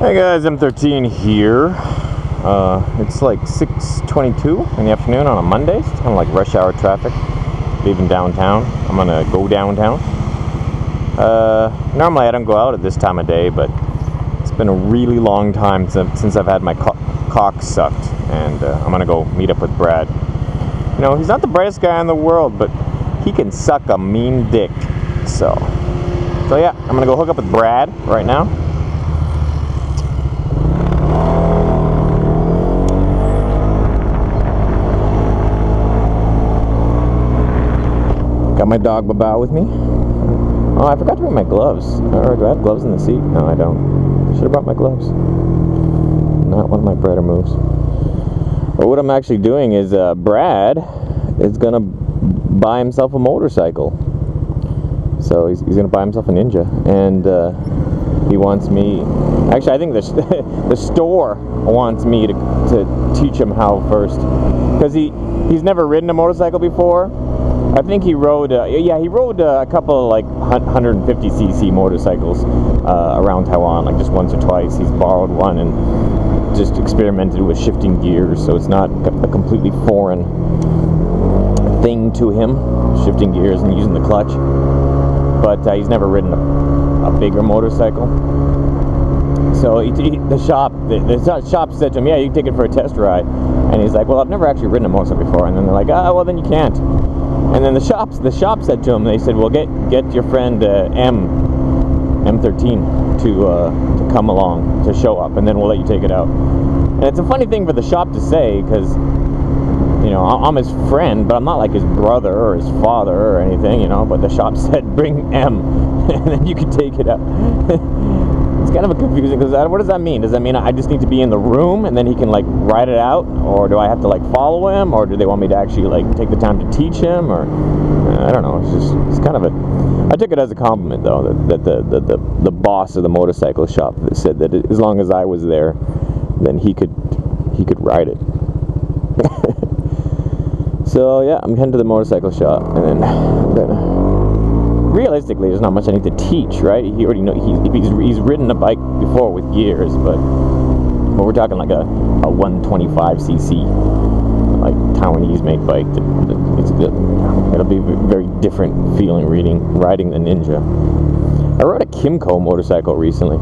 Hey guys, M13 here. It's like 6:22 in the afternoon on a Monday. It's kind of like rush hour traffic. Leaving downtown. I'm gonna go downtown. Normally I don't go out at this time of day, but it's been a really long time since I've had my cock sucked, and I'm gonna go meet up with Brad. You know, he's not the brightest guy in the world, but he can suck a mean dick. So yeah, I'm gonna go hook up with Brad right now. Got my dog Baba with me. Oh, I forgot to bring my gloves. Or do I have gloves in the seat? No, I don't. I should have brought my gloves. Not one of my better moves. But what I'm actually doing is Brad is gonna buy himself a motorcycle. So he's gonna buy himself a Ninja, and he wants me. Actually, I think the store wants me to teach him how first, because he's never ridden a motorcycle before. I think he rode, he rode a couple of like 150cc motorcycles around Taiwan, like just once or twice. He's borrowed one and just experimented with shifting gears, so it's not a completely foreign thing to him, shifting gears and using the clutch. But he's never ridden a bigger motorcycle. So the shop said to him, yeah, you can take it for a test ride. And he's like, well, I've never actually ridden a motorcycle before. And then they're like, well, then you can't. And then the shop said to him, they said, well, get your friend M13 to come along, to show up, and then we'll let you take it out. And it's a funny thing for the shop to say, because, you know, I'm his friend, but I'm not like his brother or his father or anything, you know, but the shop said, bring M, and then you can take it out. It's kind of a confusing, because what does that mean? Does that mean I just need to be in the room and then he can like ride it out, or do I have to like follow him, or do they want me to actually like take the time to teach him, or I don't know. It's kind of I took it as a compliment though, that the boss of the motorcycle shop said that as long as I was there, then he could ride it. So yeah, I'm heading to the motorcycle shop, and then I'm gonna. Realistically, there's not much I need to teach, right? He already know he's ridden a bike before with gears, but we're talking like a 125cc like Taiwanese made bike. It'll be a very different feeling riding the Ninja. I rode a Kimco motorcycle recently.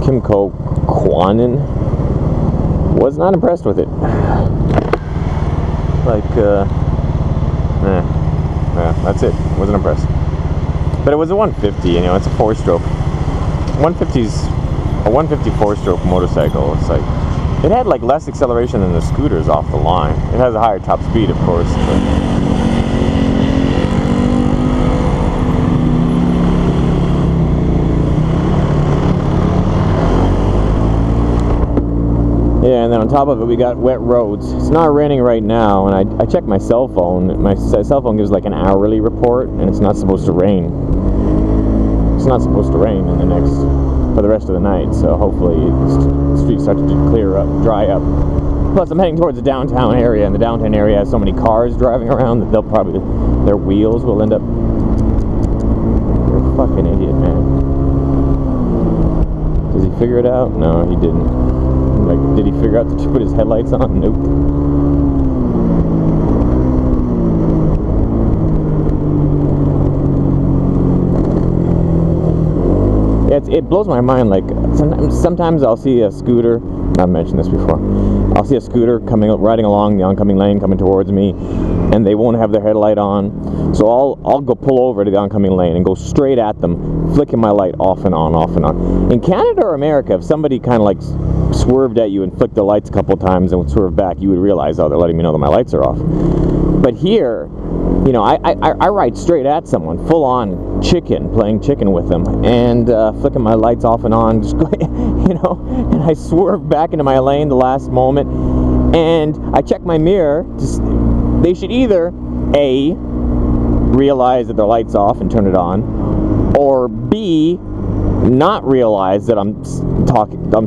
Kimco Quanon. Was not impressed with it. Yeah, that's it. Wasn't impressed. But it was a 150, you know, it's a 4-stroke. 150's a 150 4-stroke motorcycle. It's like, it had like less acceleration than the scooters off the line. It has a higher top speed, of course, but yeah, and then on top of it, we got wet roads. It's not raining right now, and I checked my cell phone. My cell phone gives like an hourly report, and it's not supposed to rain. It's not supposed to rain for the rest of the night, so hopefully the streets start to dry up. Plus, I'm heading towards the downtown area, and the downtown area has so many cars driving around that their wheels will end up... You're a fucking idiot, man. Does he figure it out? No, he didn't. Like, did he figure out to put his headlights on? Nope. Yeah, it blows my mind. Like, sometimes I'll see a scooter. I've mentioned this before. I'll see a scooter riding along the oncoming lane, coming towards me, and they won't have their headlight on. So I'll go pull over to the oncoming lane and go straight at them, flicking my light off and on, off and on. In Canada or America, if somebody kind of like swerved at you and flicked the lights a couple times and would swerve back, you would realize, oh, they're letting me know that my lights are off. But here, you know, I ride straight at someone, full on playing chicken with them, and flicking my lights off and on, just you know, and I swerve back into my lane the last moment, and I check my mirror. They should either A, realize that their light's off and turn it on, or B, not realize that I'm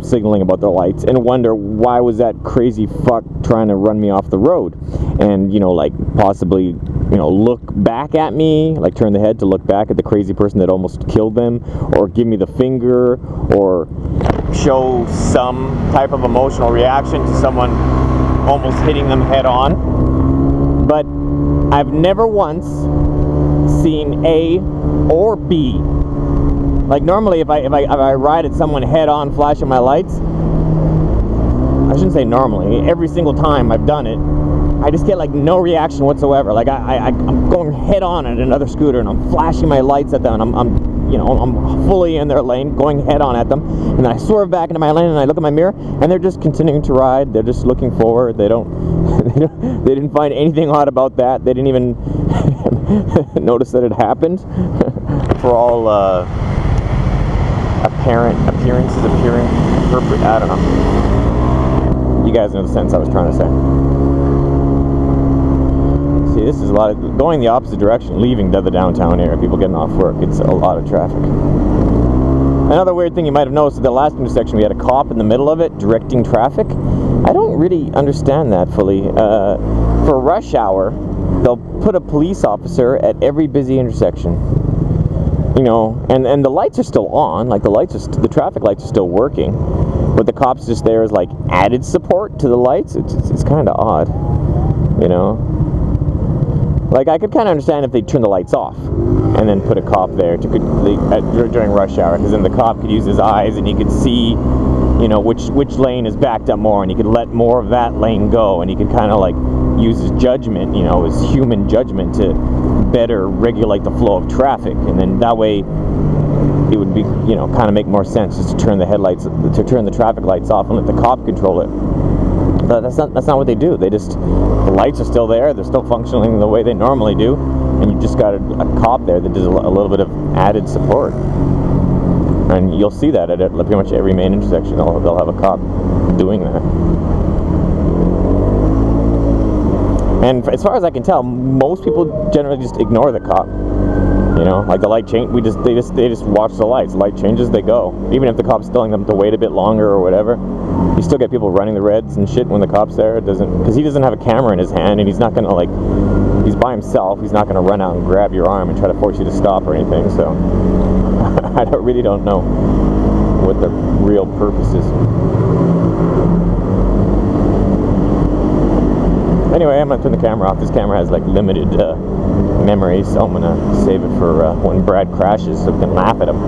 signaling about their lights and wonder why was that crazy fuck trying to run me off the road. and, you know, like possibly, you know, look back at me, like turn the head to look back at the crazy person that almost killed them, or give me the finger, or show some type of emotional reaction to someone almost hitting them head on. But I've never once seen A or B. Like normally if I ride at someone head on flashing my lights, I shouldn't say normally, every single time I've done it, I just get like no reaction whatsoever. Like I'm going head on at another scooter and I'm flashing my lights at them, and I'm fully in their lane, going head on at them, and then I swerve back into my lane and I look at my mirror and they're just continuing to ride. They're just looking forward. They didn't find anything odd about that. They didn't even notice that it happened. For all appearances, I don't know. You guys know the sense I was trying to say. See, this is a lot of going the opposite direction, leaving the downtown area. People getting off work. It's a lot of traffic. Another weird thing you might have noticed at the last intersection, we had a cop in the middle of it directing traffic. I don't really understand that fully. For rush hour, they'll put a police officer at every busy intersection. You know, and the lights are still on. Like the traffic lights are still working, but the cop's just there as like added support to the lights. It's kind of odd, you know. Like, I could kind of understand if they turn the lights off and then put a cop there during rush hour, because then the cop could use his eyes and he could see, you know, which lane is backed up more, and he could let more of that lane go, and he could kind of like use his judgment, you know, his human judgment to better regulate the flow of traffic, and then that way it would be, you know, kind of make more sense just to turn the traffic lights off and let the cop control it. But that's not what they do. The lights are still there. They're still functioning the way they normally do, and you just got a cop there that does a little bit of added support. And you'll see that at pretty much every main intersection. They'll have a cop doing that. And as far as I can tell, most people generally just ignore the cop. You know, like the light change, they just watch the lights. The light changes, they go. Even if the cop's telling them to wait a bit longer or whatever, you still get people running the reds and shit when the cop's there. Because he doesn't have a camera in his hand, and he's not gonna he's by himself. He's not gonna run out and grab your arm and try to force you to stop or anything. So I really don't know what the real purpose is. Anyway, I'm gonna turn the camera off. This camera has like limited memory, so I'm gonna save it for when Brad crashes, so we can laugh at him.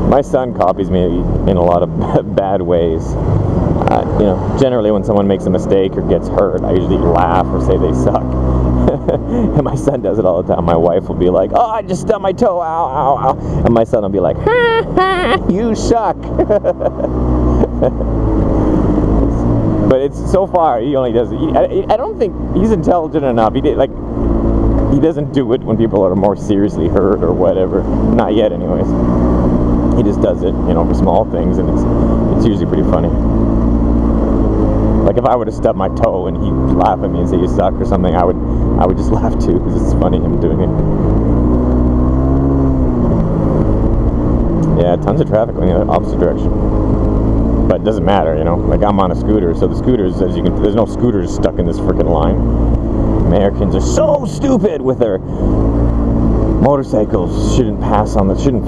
My son copies me in a lot of bad ways. You know, generally when someone makes a mistake or gets hurt, I usually laugh or say they suck. And my son does it all the time. My wife will be like, "Oh, I just stubbed my toe, ow, ow, ow," and my son will be like, "Ha, ha, you suck." But it's so far he only does it. I don't think he's intelligent enough. He doesn't do it when people are more seriously hurt or whatever. Not yet, anyways. He just does it, you know, for small things, and it's usually pretty funny. Like if I were to stub my toe and he'd laugh at me and say you suck or something, I would just laugh too, because it's funny him doing it. Yeah, tons of traffic going in the opposite direction. But it doesn't matter, you know. Like I'm on a scooter, so the scooters, as you can, there's no scooters stuck in this freaking line. Americans are so stupid with their motorcycles. Shouldn't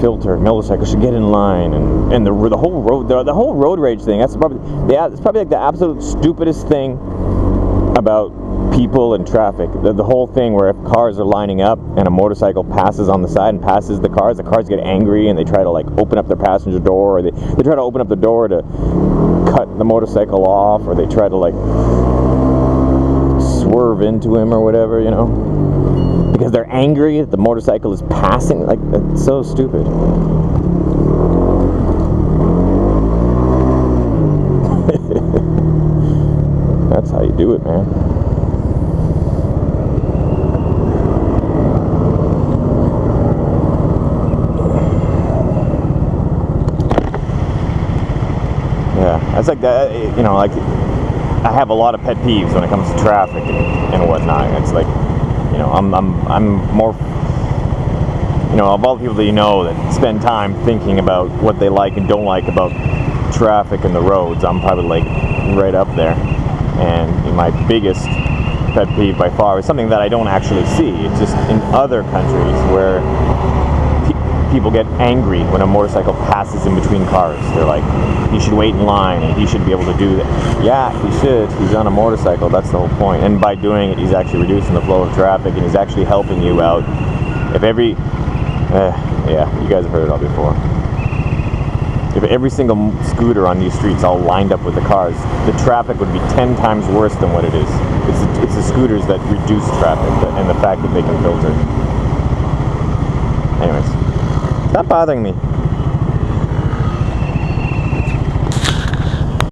filter. Motorcycles should get in line, and the whole road rage thing. It's probably like the absolute stupidest thing about people and traffic. The whole thing where if cars are lining up and a motorcycle passes on the side and passes the cars get angry and they try to like open up their passenger door, or they try to open up the door to cut the motorcycle off, or they try to like swerve into him or whatever, you know, because they're angry that the motorcycle is passing. Like, that's so stupid. That's how you do it, man. It's like that, you know, like I have a lot of pet peeves when it comes to traffic and whatnot. It's like, you know, I'm more, you know, of all the people that you know that spend time thinking about what they like and don't like about traffic and the roads, I'm probably like right up there. And my biggest pet peeve by far is something that I don't actually see. It's just in other countries where people get angry when a motorcycle passes in between cars. They're like, he should wait in line and he should be able to do that. Yeah, he should. He's on a motorcycle. That's the whole point. And by doing it, he's actually reducing the flow of traffic and he's actually helping you out. If every... yeah, you guys have heard it all before. If every single scooter on these streets all lined up with the cars, the traffic would be 10 times worse than what it is. It's the scooters that reduce traffic and the fact that they can filter. Anyways, stop bothering me.